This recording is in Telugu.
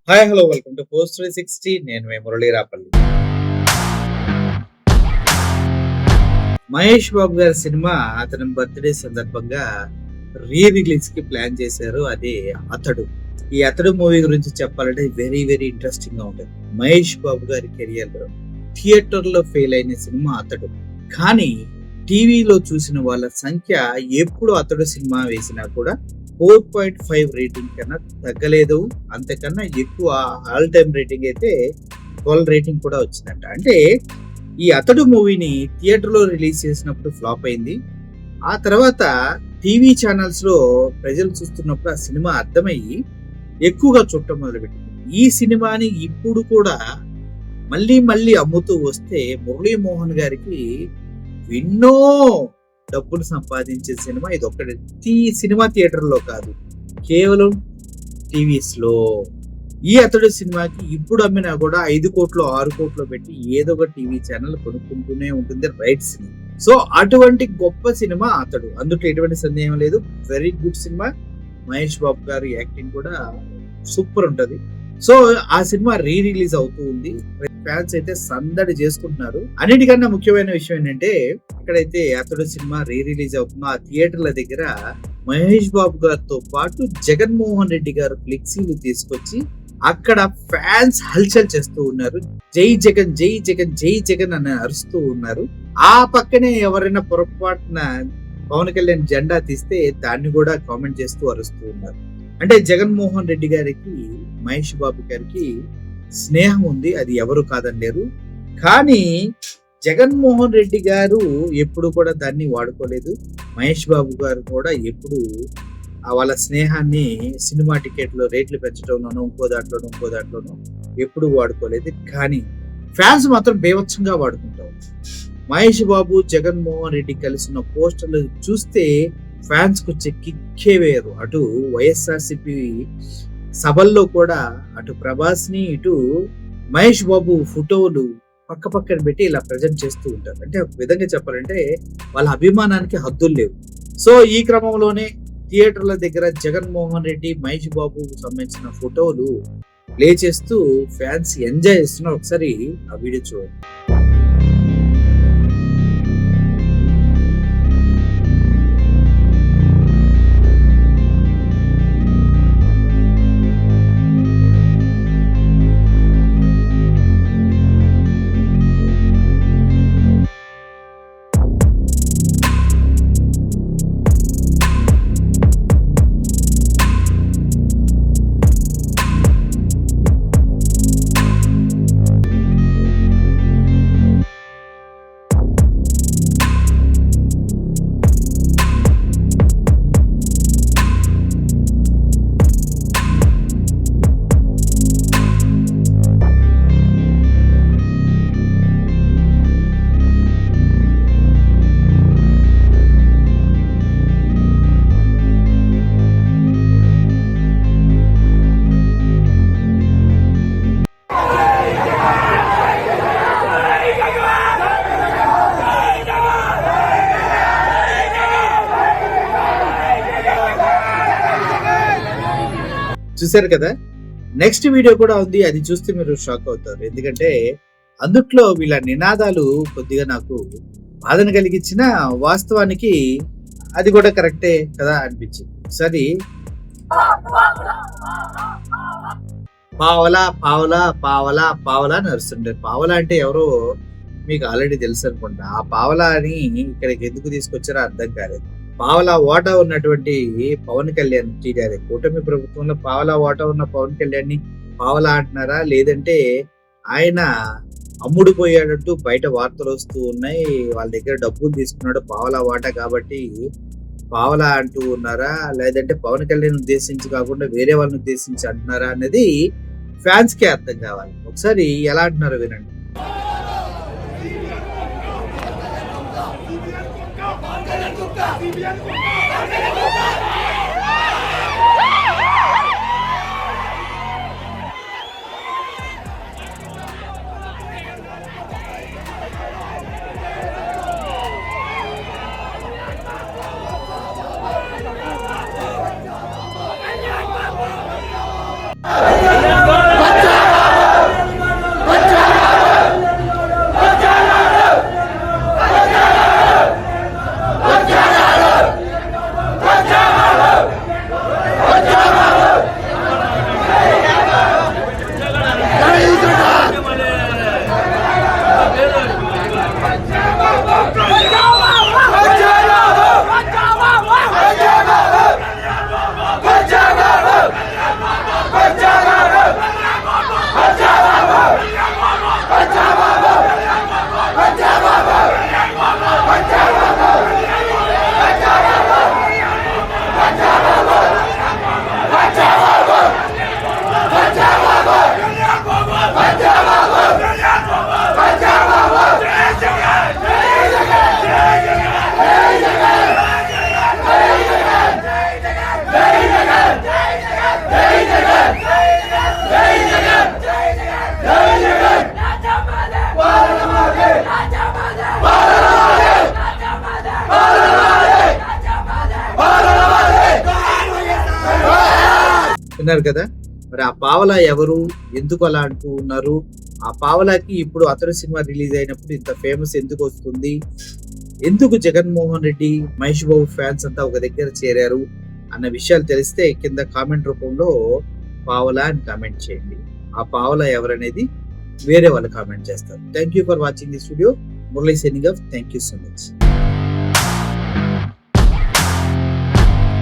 Hi hello welcome to post 360. నేను మీ మురళీ రాపల్లి. మహేష్ బాబు గారి సినిమా అతని బర్త్డే సందర్భంగా రిలీజ్ కి ప్లాన్ చేశారు. అది అతడు. ఈ అతడు మూవీ గురించి చెప్పాలంటే వెరీ వెరీ ఇంట్రెస్టింగ్ గా ఉంటుంది. మహేష్ బాబు గారి కెరియర్ లో థియేటర్ లో ఫెయిల్ అయిన సినిమా అతడు. కానీ టీవీలో చూసిన వాళ్ళ సంఖ్య ఎప్పుడు అతడు సినిమా వేసినా కూడా 4.5 రేటింగ్ కన్నా తగ్గలేదు. అంతకన్నా ఎక్కువ ఆల్ టైమ్ రేటింగ్ అయితే 12 రేటింగ్ కూడా వచ్చిందంట. అంటే ఈ అతడు మూవీని థియేటర్లో రిలీజ్ చేసినప్పుడు ఫ్లాప్ అయింది. ఆ తర్వాత టీవీ ఛానల్స్ లో ప్రజలు చూస్తున్నప్పుడు ఆ సినిమా అర్థమయ్యి ఎక్కువగా చుట్టం మొదలుపెట్టింది. ఈ సినిమాని ఇప్పుడు కూడా మళ్ళీ మళ్ళీ అమ్ముతూ వస్తే మురళీమోహన్ గారికి ఎన్నో డబ్బులు సంపాదించే సినిమా ఇది ఒక్కటి. సినిమా థియేటర్ లో కాదు, కేవలం టీవీస్ లో. ఈ అతడు సినిమాకి ఇప్పుడు అమ్మినా కూడా 5 కోట్లు 6 కోట్లు పెట్టి ఏదో ఒక టీవీ ఛానల్ కొనుక్కుంటూనే ఉంటుంది రైట్స్ ని. సో అటువంటి గొప్ప సినిమా అతడు, అందులో ఎటువంటి సందేహం లేదు. వెరీ గుడ్ సినిమా. మహేష్ బాబు గారి యాక్టింగ్ కూడా సూపర్ ఉంటది. సో ఆ సినిమా రిలీజ్ అవుతూ ఉంది. ఫ్యాన్స్ అయితే సందడి చేసుకుంటున్నారు. అన్నిటికన్నా ముఖ్యమైన విషయం ఏంటంటే, ఎక్కడైతే అతడు సినిమా రిలీజ్ అవుతుందో ఆ థియేటర్ల దగ్గర మహేష్ బాబు గారితో పాటు జగన్మోహన్ రెడ్డి గారు ఫ్లెక్సీలు తీసుకొచ్చి అక్కడ ఫ్యాన్స్ హల్చల్ చేస్తూ ఉన్నారు. జై జగన్ జై జగన్ జై జగన్ అని అరుస్తూ ఉన్నారు. ఆ పక్కనే ఎవరైనా పొరపాటున పవన్ కళ్యాణ్ జెండా తీస్తే దాన్ని కూడా కామెంట్ చేస్తూ అరుస్తూ ఉన్నారు. అంటే జగన్మోహన్ రెడ్డి గారికి మహేష్ బాబు గారికి స్నేహం ఉంది, అది ఎవరు కాదనలేరు. కానీ జగన్మోహన్ రెడ్డి గారు ఎప్పుడు కూడా దాన్ని వాడుకోలేదు. మహేష్ బాబు గారు కూడా ఎప్పుడు వాళ్ళ స్నేహాన్ని సినిమా టికెట్లో రేట్లు పెంచడంలోనో ఇంకో దాంట్లోనో ఎప్పుడు వాడుకోలేదు. కానీ ఫ్యాన్స్ మాత్రం బేవత్సంగా వాడుకుంటారు. మహేష్ బాబు జగన్మోహన్ రెడ్డి కలిసిన పోస్టర్లు చూస్తే ఫ్యాన్స్ కు వచ్చే కిక్కే వేరు. అటు వైఎస్ఆర్సిపి సభల్లో కూడా అటు ప్రభాస్ ని ఇటు మహేష్ బాబు ఫోటోలు పక్క పక్కన పెట్టి ఇలా ప్రజెంట్ చేస్తూ ఉంటారు. అంటే ఒక విధంగా చెప్పాలంటే వాళ్ళ అభిమానానికి హద్దులు లేవు. సో ఈ క్రమంలోనే థియేటర్ల దగ్గర జగన్మోహన్ రెడ్డి మహేష్ బాబు సంబంధించిన ఫోటోలు ప్లే చేస్తూ ఫ్యాన్స్ ఎంజాయ్ చేస్తున్నారు. ఒకసారి ఆ వీడియో చూడండి. చూసారు కదా, నెక్స్ట్ వీడియో కూడా ఉంది, అది చూస్తే మీరు షాక్ అవుతారు. ఎందుకంటే అందుట్లో వీళ్ళ నినాదాలు కొద్దిగా నాకు బాధను కలిగించిన, వాస్తవానికి అది కూడా కరెక్టే కదా అనిపించింది. సరే, పావలా పావలా పావలా పావలా అని అరుస్తుంటారు. పావలా అంటే ఎవరో మీకు ఆల్రెడీ తెలుసు అనుకుంటా. ఆ పావలా అని ఇక్కడికి ఎందుకు తీసుకొచ్చారో అర్థం కాలేదు. పావలా ఓటా ఉన్నటువంటి పవన్ కళ్యాణ్ గారి కూటమి ప్రభుత్వంలో పావలా ఓటా ఉన్న పవన్ కళ్యాణ్ ని పావలా అంటున్నారా, లేదంటే ఆయన అమ్ముడు పోయాడంటూ బయట వార్తలు వస్తూ ఉన్నాయి, వాళ్ళ దగ్గర డబ్బులు తీసుకున్నాడు పావలా ఓటా కాబట్టి పావలా అంటూ ఉన్నారా, లేదంటే పవన్ కళ్యాణ్ ఉద్దేశించి కాకుండా వేరే వాళ్ళని ఉద్దేశించి అంటున్నారా అనేది ఫ్యాన్స్ కే అర్థం కావాలి. ఒకసారి ఎలా అంటున్నారో వినండి. విన్నారు కదా. మరి ఆ పావలా ఎవరు, ఎందుకు అలా అంటూ ఉన్నారు, ఆ పావలాకి ఇప్పుడు అతడు సినిమా రిలీజ్ అయినప్పుడు ఇంత ఫేమస్ ఎందుకు వస్తుంది, ఎందుకు జగన్మోహన్ రెడ్డి, మహేష్ బాబు ఫ్యాన్స్ అంతా ఒక దగ్గర చేరారు అన్న విషయాలు తెలిస్తే కింద కామెంట్ రూపంలో పావలా అని కామెంట్ చేయండి. ఆ పావలా ఎవరనేది వేరే వాళ్ళు కామెంట్ చేస్తారు. Thank you for watching this video. Murali signing off. Thank you so much.